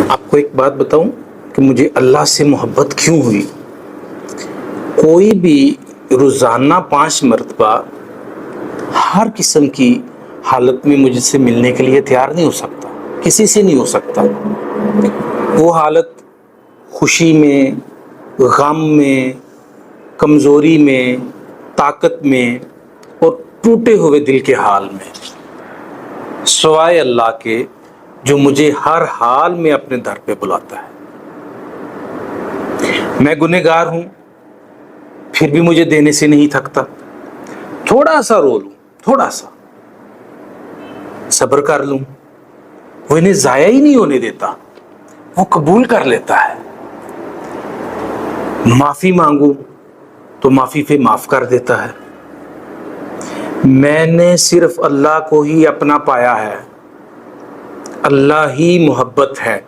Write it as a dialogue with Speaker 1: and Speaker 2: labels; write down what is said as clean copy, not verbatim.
Speaker 1: آپ کو ایک بات بتاؤں کہ مجھے اللہ سے محبت کیوں ہوئی؟ کوئی بھی روزانہ 5 مرتبہ ہر قسم کی حالت میں مجھ سے ملنے کے لیے تیار نہیں ہو سکتا، کسی سے نہیں ہو سکتا۔ وہ حالت خوشی میں، غم میں، کمزوری میں، طاقت میں اور ٹوٹے ہوئے دل کے حال میں، سوائے اللہ کے جو مجھے ہر حال میں اپنے در پہ بلاتا ہے۔ میں گنہگار ہوں، پھر بھی مجھے دینے سے نہیں تھکتا۔ تھوڑا سا رو لوں، تھوڑا سا صبر کر لوں، وہ انہیں ضائع ہی نہیں ہونے دیتا، وہ قبول کر لیتا ہے۔ معافی مانگوں تو معافی پہ معاف کر دیتا ہے۔ میں نے صرف اللہ کو ہی اپنا پایا ہے، اللہ ہی محبت ہے،